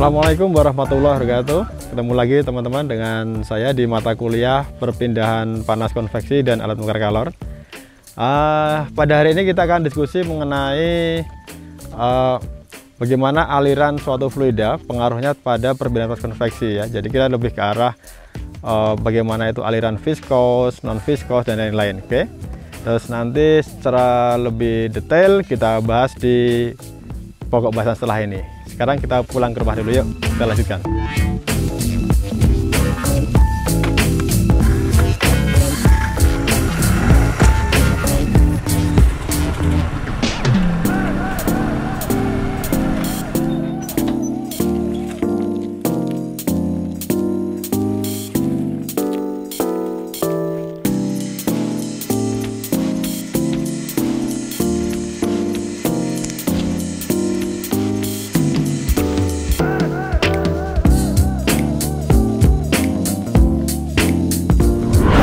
Assalamualaikum warahmatullahi wabarakatuh. Ketemu lagi teman-teman dengan saya di mata kuliah perpindahan panas konveksi dan alat menukar kalor. Pada hari ini kita akan diskusi mengenai bagaimana aliran suatu fluida pengaruhnya pada perpindahan panas konveksi ya. Jadi kita lebih ke arah bagaimana itu aliran viskos, non viskos dan lain-lain. Oke. Terus nanti secara lebih detail kita bahas di pokok bahasan setelah ini. Sekarang kita pulang ke rumah dulu, yuk kita lanjutkan.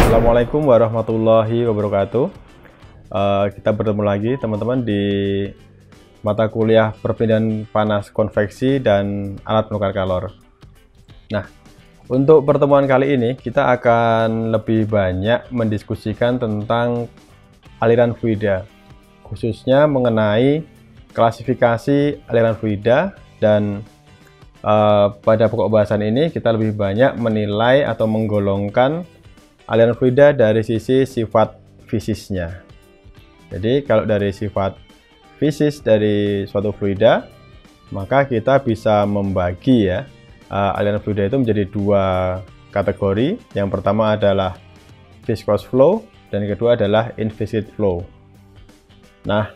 Assalamualaikum warahmatullahi wabarakatuh. Kita bertemu lagi teman-teman di mata kuliah perpindahan panas konveksi dan alat menukar kalor. Nah, untuk pertemuan kali ini kita akan lebih banyak mendiskusikan tentang aliran fluida, khususnya mengenai klasifikasi aliran fluida, dan pada pokok bahasan ini kita lebih banyak menilai atau menggolongkan aliran fluida dari sisi sifat fisisnya. Jadi kalau dari sifat fisis dari suatu fluida, maka kita bisa membagi ya aliran fluida itu menjadi dua kategori. Yang pertama adalah viscous flow dan yang kedua adalah inviscid flow. Nah,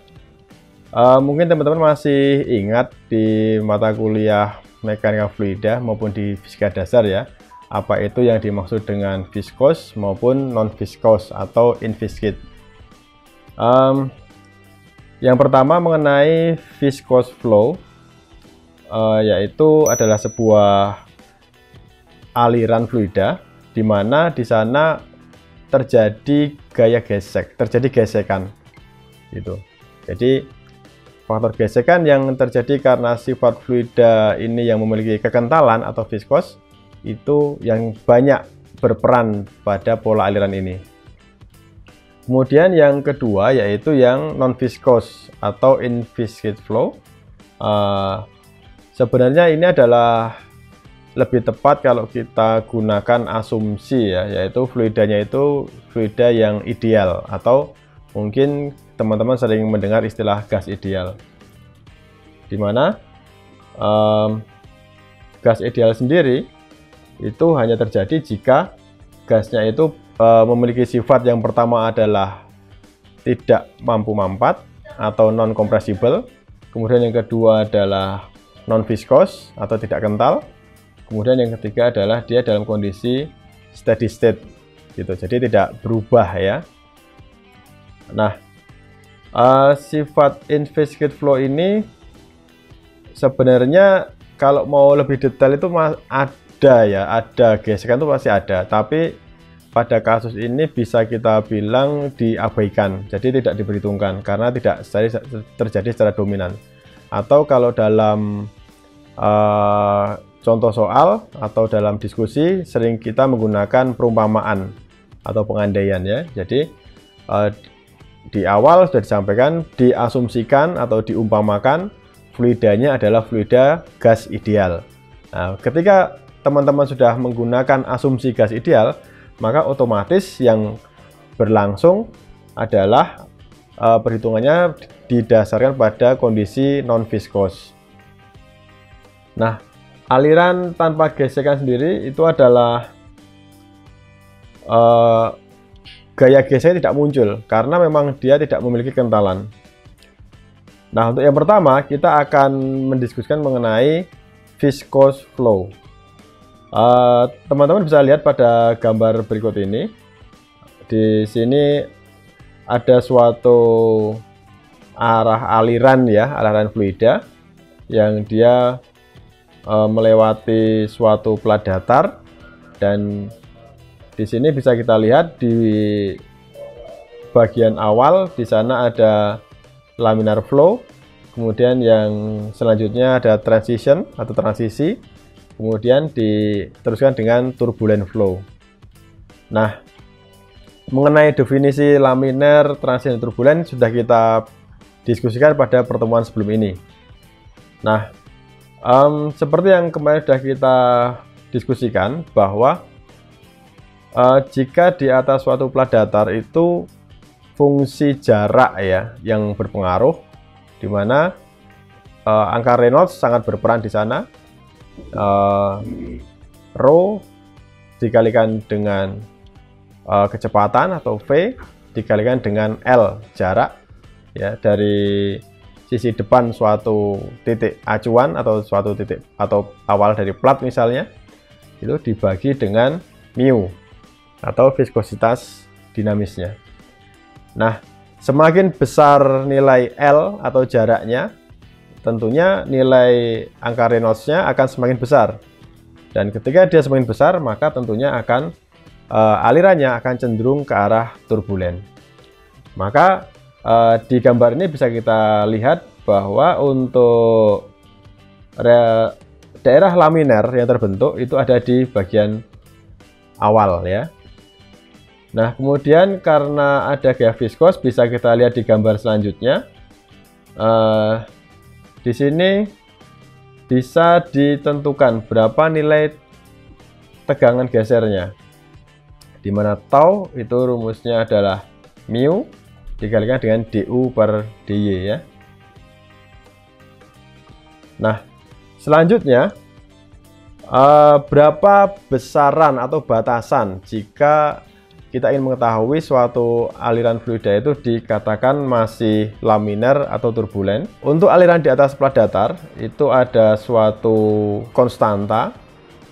mungkin teman-teman masih ingat di mata kuliah mekanika fluida maupun di fisika dasar ya, apa itu yang dimaksud dengan viskos maupun non viskos atau inviscid. Yang pertama mengenai viscous flow, yaitu adalah sebuah aliran fluida di mana di sana terjadi gaya gesek, terjadi gesekan gitu. Jadi faktor gesekan yang terjadi karena sifat fluida ini yang memiliki kekentalan atau viskos itu yang banyak berperan pada pola aliran ini. Kemudian yang kedua yaitu yang non viskos atau inviscid flow. Sebenarnya ini adalah lebih tepat kalau kita gunakan asumsi ya, yaitu fluidanya itu fluida yang ideal, atau mungkin teman-teman sering mendengar istilah gas ideal, di mana gas ideal sendiri itu hanya terjadi jika gasnya itu memiliki sifat yang pertama adalah tidak mampu mampat atau non compressible, kemudian yang kedua adalah non viskos atau tidak kental, kemudian yang ketiga adalah dia dalam kondisi steady state gitu, jadi tidak berubah ya. Nah, sifat inviscid flow ini sebenarnya kalau mau lebih detail itu ada gesekan itu pasti ada, tapi pada kasus ini bisa kita bilang diabaikan, jadi tidak diperhitungkan karena tidak terjadi secara dominan. Atau kalau dalam contoh soal atau dalam diskusi sering kita menggunakan perumpamaan atau pengandaian ya. Jadi di awal sudah disampaikan, diasumsikan atau diumpamakan fluidanya adalah fluida gas ideal. Nah, ketika teman-teman sudah menggunakan asumsi gas ideal, maka otomatis yang berlangsung adalah perhitungannya didasarkan pada kondisi non viskos. Nah, aliran tanpa gesekan sendiri itu adalah gaya gesek tidak muncul karena memang dia tidak memiliki kentalan. Nah, untuk yang pertama kita akan mendiskusikan mengenai viscous flow. Teman-teman bisa lihat pada gambar berikut ini. Di sini ada suatu arah aliran ya, aliran fluida yang dia melewati suatu plat datar, dan di sini bisa kita lihat di bagian awal di sana ada laminar flow, kemudian yang selanjutnya ada transition atau transisi, kemudian diteruskan dengan turbulent flow. Nah, mengenai definisi laminar, transient, turbulent sudah kita diskusikan pada pertemuan sebelum ini. Nah, seperti yang kemarin sudah kita diskusikan bahwa jika di atas suatu plat datar itu fungsi jarak ya yang berpengaruh, di mana angka Reynolds sangat berperan di sana. Rho dikalikan dengan kecepatan atau V dikalikan dengan L jarak ya dari sisi depan suatu titik acuan atau suatu titik atau awal dari plat misalnya, itu dibagi dengan mu atau viskositas dinamisnya. Nah, semakin besar nilai L atau jaraknya, tentunya nilai angka Reynolds-nya akan semakin besar. Dan ketika dia semakin besar, maka tentunya akan alirannya akan cenderung ke arah turbulen. Maka di gambar ini bisa kita lihat bahwa untuk daerah laminar yang terbentuk itu ada di bagian awal ya. Nah, kemudian karena ada gaya viskos, bisa kita lihat di gambar selanjutnya. Di sini bisa ditentukan berapa nilai tegangan gesernya, di mana tau itu rumusnya adalah mu dikalikan dengan du per dy ya. Nah, selanjutnya berapa besaran atau batasan jika kita ingin mengetahui suatu aliran fluida itu dikatakan masih laminar atau turbulen. Untuk aliran di atas plat datar itu ada suatu konstanta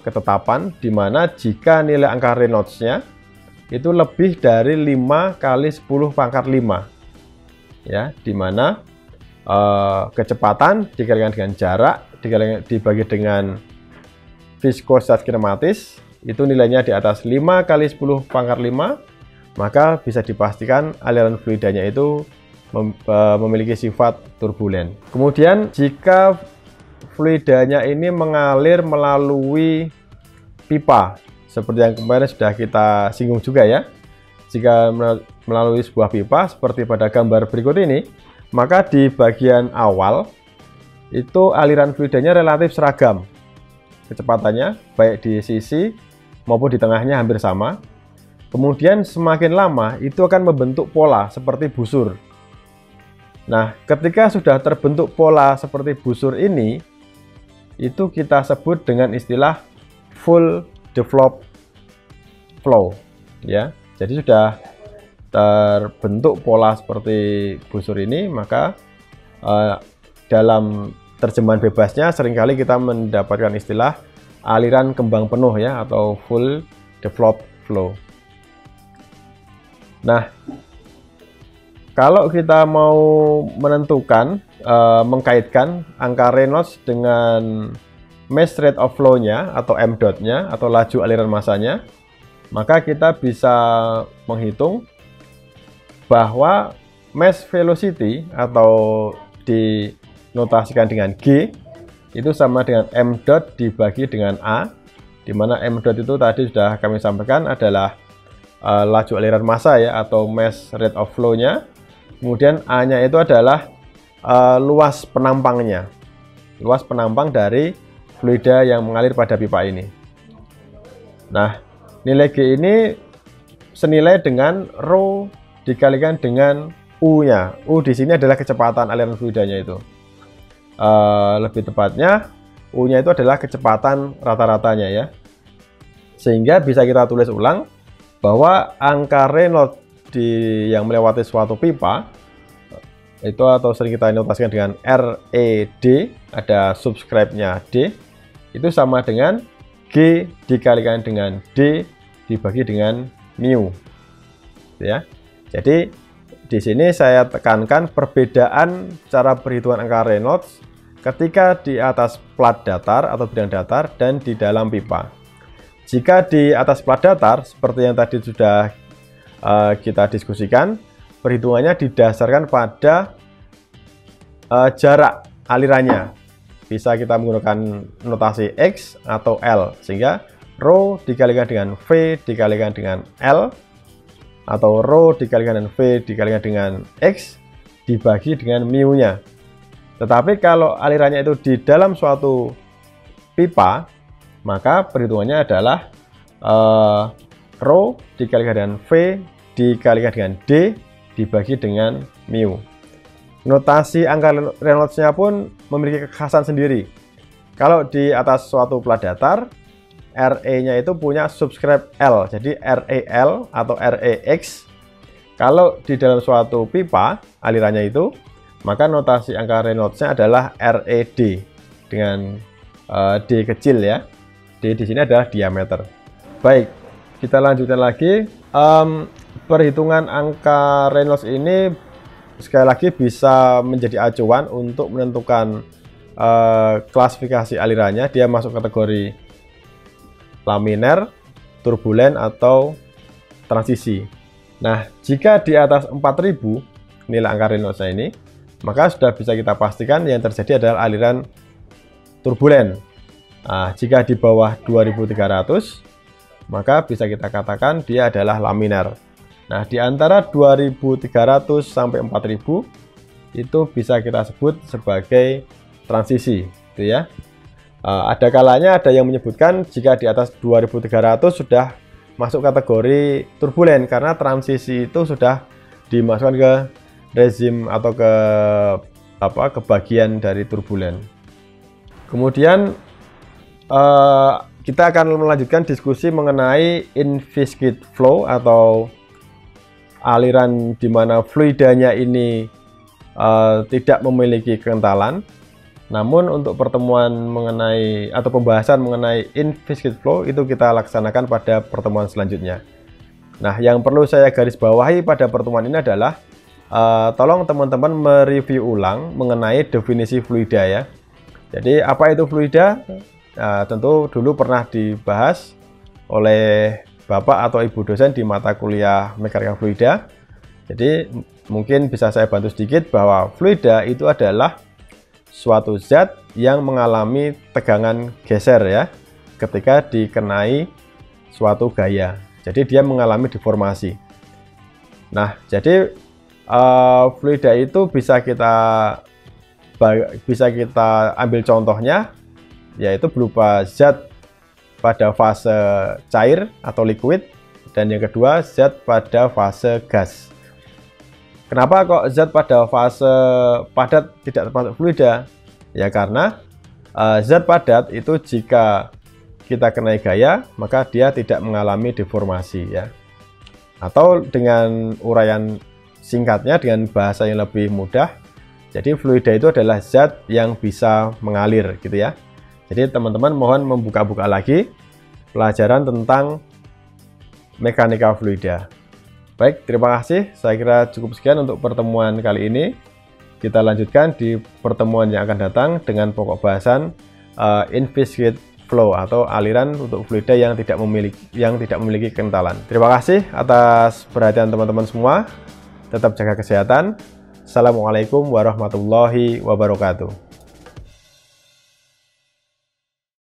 ketetapan, di mana jika nilai angka Reynolds-nya itu lebih dari 5 kali 10 pangkat 5 ya, di mana kecepatan dikalikan dengan jarak dibagi dengan viskositas kinematis itu nilainya di atas 5 kali 10 pangkat 5, maka bisa dipastikan aliran fluidanya itu memiliki sifat turbulen. Kemudian jika fluidanya ini mengalir melalui pipa, seperti yang kemarin sudah kita singgung juga ya, jika melalui sebuah pipa seperti pada gambar berikut ini, maka di bagian awal itu aliran fluidanya relatif seragam kecepatannya, baik di sisi maupun di tengahnya hampir sama. Kemudian semakin lama itu akan membentuk pola seperti busur. Nah, ketika sudah terbentuk pola seperti busur ini, itu kita sebut dengan istilah full developed flow ya. Jadi sudah terbentuk pola seperti busur ini, maka dalam terjemahan bebasnya seringkali kita mendapatkan istilah aliran kembang penuh ya, atau full developed flow. Nah, kalau kita mau menentukan mengkaitkan angka Reynolds dengan mass rate of flow-nya atau m dot-nya atau laju aliran masanya, maka kita bisa menghitung bahwa mass velocity atau dinotasikan dengan G itu sama dengan m dot dibagi dengan A, di mana m dot itu tadi sudah kami sampaikan adalah laju aliran massa ya, atau mass rate of flow-nya. Kemudian A-nya itu adalah luas penampangnya, luas penampang dari fluida yang mengalir pada pipa ini. Nah, nilai G ini senilai dengan rho dikalikan dengan U-nya. U di sini adalah kecepatan aliran fluidanya itu. Lebih tepatnya U-nya itu adalah kecepatan rata-ratanya ya. Sehingga bisa kita tulis ulang bahwa angka Reynolds yang melewati suatu pipa itu, atau sering kita notasikan dengan RED, ada subscribe-nya D, itu sama dengan G dikalikan dengan D dibagi dengan mu ya. Jadi di sini saya tekankan perbedaan cara perhitungan angka Reynolds ketika di atas plat datar atau bidang datar dan di dalam pipa. Jika di atas plat datar, seperti yang tadi sudah kita diskusikan, perhitungannya didasarkan pada jarak alirannya. bisa kita menggunakan notasi X atau L, sehingga rho dikalikan dengan V dikalikan dengan L, atau rho dikalikan dengan V dikalikan dengan X dibagi dengan mu-nya. Tetapi kalau alirannya itu di dalam suatu pipa, maka perhitungannya adalah rho dikalikan dengan V dikalikan dengan D dibagi dengan mu. Notasi angka Reynolds-nya pun memiliki kekhasan sendiri. Kalau di atas suatu plat datar, RE-nya itu punya subscribe L, jadi REL atau REX. Kalau di dalam suatu pipa alirannya itu, maka notasi angka Reynolds-nya adalah RED dengan D kecil ya. D di sini adalah diameter. Baik, kita lanjutkan lagi. Perhitungan angka Reynolds ini sekali lagi bisa menjadi acuan untuk menentukan klasifikasi alirannya. Dia masuk kategori laminer, turbulen, atau transisi. Nah, jika di atas 4000 nilai angka Reynolds-nya ini, maka sudah bisa kita pastikan yang terjadi adalah aliran turbulen. Nah, jika di bawah 2300, maka bisa kita katakan dia adalah laminer. Nah, di antara 2300 sampai 4000 itu bisa kita sebut sebagai transisi, gitu ya. Ada kalanya ada yang menyebutkan jika di atas 2300 sudah masuk kategori turbulen, karena transisi itu sudah dimasukkan ke rezim atau ke bagian dari turbulen. Kemudian kita akan melanjutkan diskusi mengenai in-viscid flow atau aliran di mana fluidanya ini tidak memiliki kekentalan. Namun untuk pertemuan mengenai atau pembahasan mengenai in-viscid flow itu kita laksanakan pada pertemuan selanjutnya. Nah, yang perlu saya garis bawahi pada pertemuan ini adalah tolong teman-teman mereview ulang mengenai definisi fluida ya. Jadi apa itu fluida? Tentu dulu pernah dibahas oleh Bapak atau Ibu dosen di mata kuliah mekanika fluida. Jadi mungkin bisa saya bantu sedikit bahwa fluida itu adalah suatu zat yang mengalami tegangan geser ya ketika dikenai suatu gaya. Jadi dia mengalami deformasi. Nah, jadi fluida itu bisa kita ambil contohnya, yaitu berupa zat pada fase cair atau liquid, dan yang kedua zat pada fase gas. Kenapa kok zat pada fase padat tidak termasuk fluida? Ya karena zat padat itu jika kita kenai gaya, maka dia tidak mengalami deformasi ya. Atau dengan uraian singkatnya dengan bahasa yang lebih mudah, jadi fluida itu adalah zat yang bisa mengalir gitu ya. Jadi teman-teman mohon membuka-buka lagi pelajaran tentang mekanika fluida. Baik, terima kasih. Saya kira cukup sekian untuk pertemuan kali ini. Kita lanjutkan di pertemuan yang akan datang dengan pokok bahasan in-viscid flow atau aliran untuk fluida yang tidak memiliki kekentalan. Terima kasih atas perhatian teman-teman semua. Tetap jaga kesehatan. Assalamualaikum warahmatullahi wabarakatuh.